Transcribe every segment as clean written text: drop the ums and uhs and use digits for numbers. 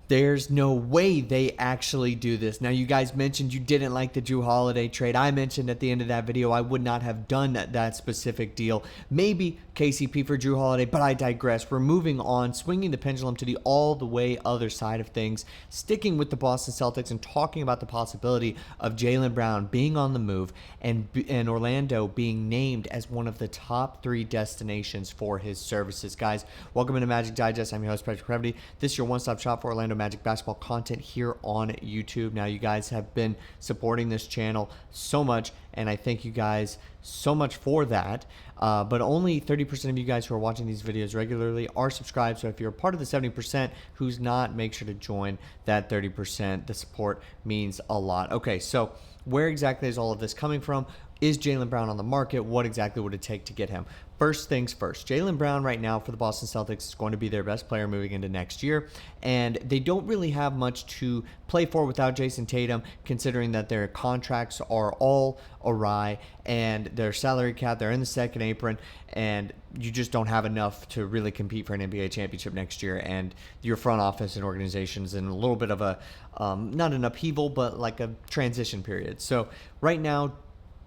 There's no way they actually do this. Now, you guys mentioned you didn't like the Jrue Holiday trade. I mentioned at the end of that video I would not have done that specific deal. Maybe KCP for Jrue Holiday, but I digress. We're moving on, swinging the pendulum to the all the way other side of things, sticking with the Boston Celtics and talking about the possibility of Jaylen Brown being on the move and Orlando being named as one of the top 3 destinations for his services. Guys, welcome into Magic Digest. I'm your host, Previty. This is your one-stop shop for Orlando Magic basketball content here on YouTube. Now, you guys have been supporting this channel so much, and I thank you guys so much for that. But only 30% of you guys who are watching these videos regularly are subscribed. So if you're a part of the 70% who's not, make sure to join that 30%. The support means a lot. Okay, so where exactly is all of this coming from? Is Jaylen Brown on the market? What exactly would it take to get him? First things first, Jaylen Brown right now for the Boston Celtics is going to be their best player moving into next year, and they don't really have much to play for without Jason Tatum, considering that their contracts are all awry and their salary cap, they're in the second apron, and you just don't have enough to really compete for an NBA championship next year, and your front office and organizations in a little bit of a, not an upheaval, but like a transition period. So right now,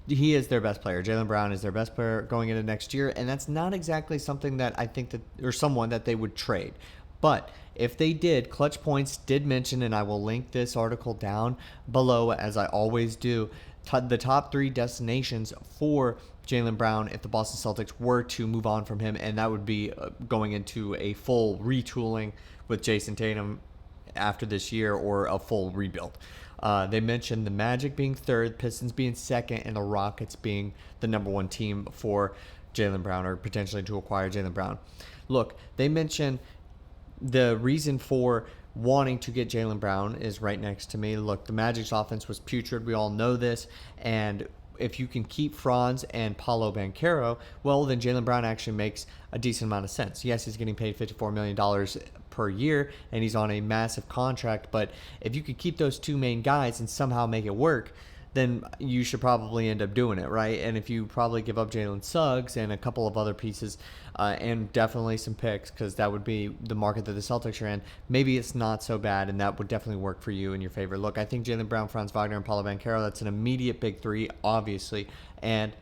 he is their best player. Jaylen Brown is their best player going into next year, and that's not exactly something that I think that, or someone that they would trade. But if they did, Clutch Points did mention, and I will link this article down below as I always do, the top 3 destinations for Jaylen Brown if the Boston Celtics were to move on from him, and that would be going into a full retooling with Jason Tatum after this year, or a full rebuild. They mentioned the Magic being 3rd, Pistons being 2nd, and the Rockets being the number 1 team for Jaylen Brown, or potentially to acquire Jaylen Brown. Look, they mentioned the reason for wanting to get Jaylen Brown is right next to me. Look, the Magic's offense was putrid. We all know this. And if you can keep Franz and Paolo Banchero, well, then Jaylen Brown actually makes a decent amount of sense. Yes, he's getting paid $54 million per year, and he's on a massive contract. But if you could keep those 2 main guys and somehow make it work, then you should probably end up doing it, right? And if you probably give up Jalen Suggs and a couple of other pieces, and definitely some picks, because that would be the market that the Celtics are in, maybe it's not so bad, and that would definitely work for you in your favor. Look, I think Jaylen Brown, Franz Wagner, and Paolo Banchero, that's an immediate big 3, obviously, and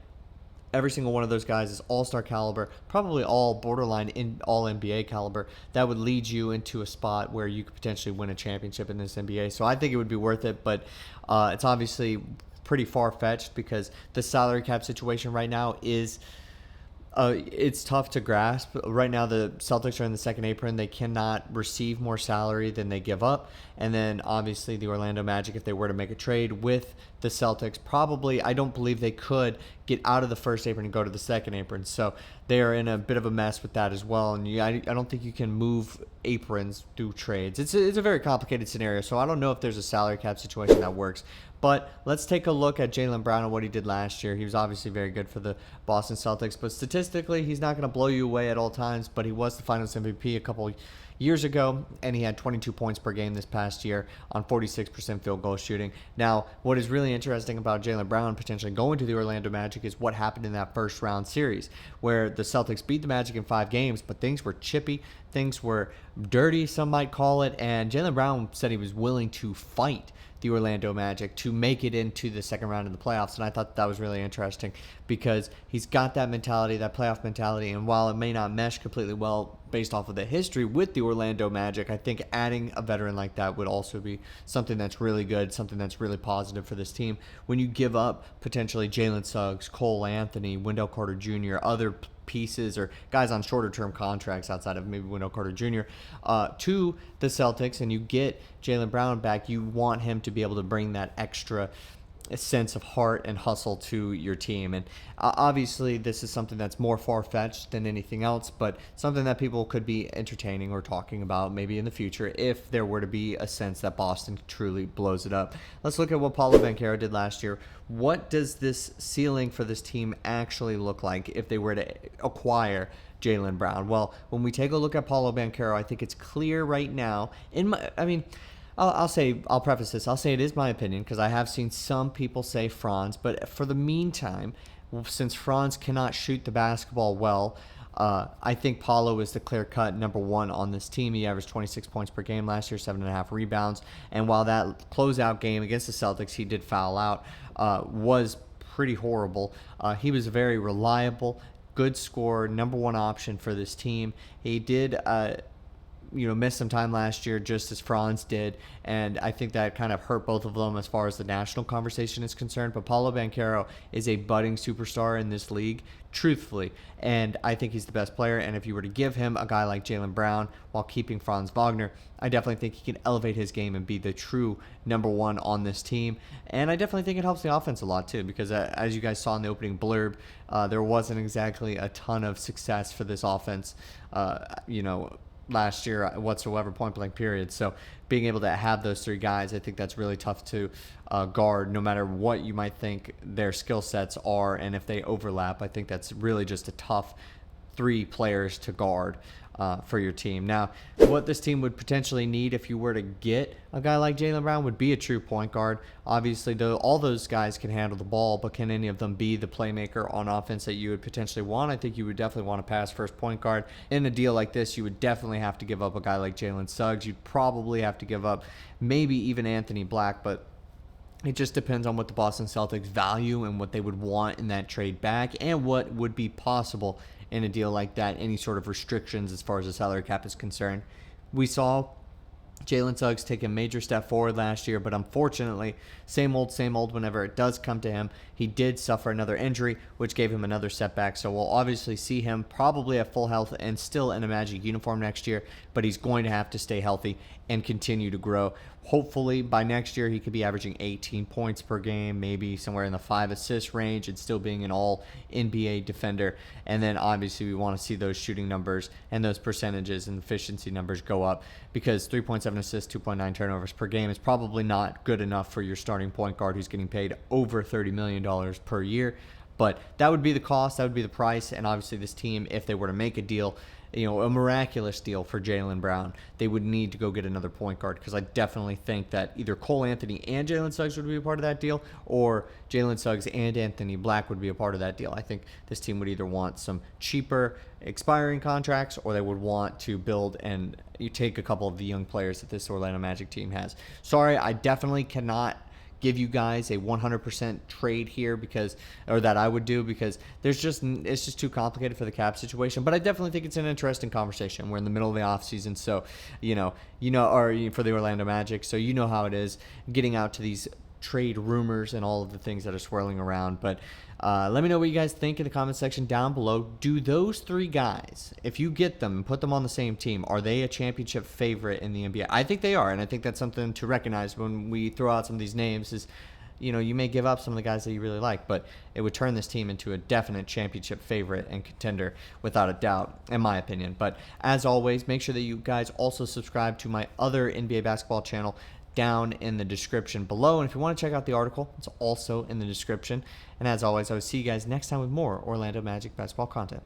every single one of those guys is all-star caliber, probably all borderline in all-NBA caliber. That would lead you into a spot where you could potentially win a championship in this NBA. So I think it would be worth it, but it's obviously pretty far-fetched because the salary cap situation right now is it's tough to grasp. Right now, the Celtics are in the second apron. They cannot receive more salary than they give up. And then, obviously, the Orlando Magic, if they were to make a trade with the Celtics, probably, I don't believe they could get out of the first apron and go to the second apron. So they are in a bit of a mess with that as well. And I don't think you can move aprons through trades. It's a very complicated scenario. So I don't know if there's a salary cap situation that works. But let's take a look at Jaylen Brown and what he did last year. He was obviously very good for the Boston Celtics, but statistically, he's not going to blow you away at all times, but he was the Finals MVP a couple years ago, and he had 22 points per game this past year on 46% field goal shooting. Now, what is really interesting about Jaylen Brown potentially going to the Orlando Magic is what happened in that first round series, where the Celtics beat the Magic in 5 games, but things were chippy, things were dirty, some might call it, and Jaylen Brown said he was willing to fight the Orlando Magic to make it into the second round of the playoffs. And I thought that was really interesting because he's got that mentality, that playoff mentality. And while it may not mesh completely well based off of the history with the Orlando Magic, I think adding a veteran like that would also be something that's really good, something that's really positive for this team. When you give up potentially Jalen Suggs, Cole Anthony, Wendell Carter Jr., other pieces or guys on shorter term contracts outside of maybe Wendell Carter Jr. To the Celtics, and you get Jaylen Brown back, you want him to be able to bring that extra sense of heart and hustle to your team. And obviously this is something that's more far-fetched than anything else, but something that people could be entertaining or talking about maybe in the future if there were to be a sense that Boston truly blows it up. Let's look at what Paolo Banchero did last year. What does this ceiling for this team actually look like if they were to acquire Jaylen Brown? Well, when we take a look at Paolo Banchero, I think it's clear right now. I'll preface this. I'll say it is my opinion because I have seen some people say Franz, but for the meantime, since Franz cannot shoot the basketball well, I think Paolo is the clear-cut number one on this team. He averaged 26 points per game last year, 7.5 rebounds. And while that closeout game against the Celtics, he did foul out, was pretty horrible, he was very reliable, good scorer, number one option for this team. He did missed some time last year, just as Franz did, and I think that kind of hurt both of them as far as the national conversation is concerned. But Paolo Banchero is a budding superstar in this league, truthfully, and I think he's the best player. And if you were to give him a guy like Jaylen Brown while keeping Franz Wagner, I definitely think he can elevate his game and be the true number one on this team. And I definitely think it helps the offense a lot too, because as you guys saw in the opening blurb, there wasn't exactly a ton of success for this offense, last year whatsoever, point blank period. So being able to have those three guys, I think that's really tough to guard, no matter what you might think their skill sets are. And if they overlap, I think that's really just a tough three players to guard for your team. Now, what this team would potentially need if you were to get a guy like Jaylen Brown would be a true point guard. Obviously, though, all those guys can handle the ball, but can any of them be the playmaker on offense that you would potentially want? I think you would definitely want a pass first point guard. In a deal like this, you would definitely have to give up a guy like Jalen Suggs. You'd probably have to give up maybe even Anthony Black, but it just depends on what the Boston Celtics value and what they would want in that trade back, and what would be possible in a deal like that, any sort of restrictions as far as the salary cap is concerned. We saw Jalen Suggs take a major step forward last year, but unfortunately, same old whenever it does come to him. He did suffer another injury, which gave him another setback. So we'll obviously see him probably at full health and still in a Magic uniform next year, but he's going to have to stay healthy and continue to grow. Hopefully by next year he could be averaging 18 points per game, maybe somewhere in the 5 assist range, and still being an all NBA defender. And then obviously we want to see those shooting numbers and those percentages and efficiency numbers go up, because 3.7 assists, 2.9 turnovers per game is probably not good enough for your starting point guard who's getting paid over $30 million per year. But that would be the cost, that would be the price. And obviously this team, if they were to make a deal, a miraculous deal for Jaylen Brown, they would need to go get another point guard, because I definitely think that either Cole Anthony and Jalen Suggs would be a part of that deal, or Jalen Suggs and Anthony Black would be a part of that deal. I think this team would either want some cheaper expiring contracts, or they would want to build and you take a couple of the young players that this Orlando Magic team has. Sorry, I definitely cannot give you guys a 100% trade here, because I would do, because it's just too complicated for the cap situation. But I definitely think it's an interesting conversation. We're in the middle of the offseason, so or for the Orlando Magic, so you know how it is getting out to these trade rumors and all of the things that are swirling around. But let me know what you guys think in the comment section down below. Do those three guys, if you get them and put them on the same team, are they a championship favorite in the NBA? I think they are, and I think that's something to recognize when we throw out some of these names is, you may give up some of the guys that you really like, but it would turn this team into a definite championship favorite and contender without a doubt, in my opinion. But as always, make sure that you guys also subscribe to my other NBA basketball channel down in the description below. And if you want to check out the article, it's also in the description. And as always, I will see you guys next time with more Orlando Magic basketball content.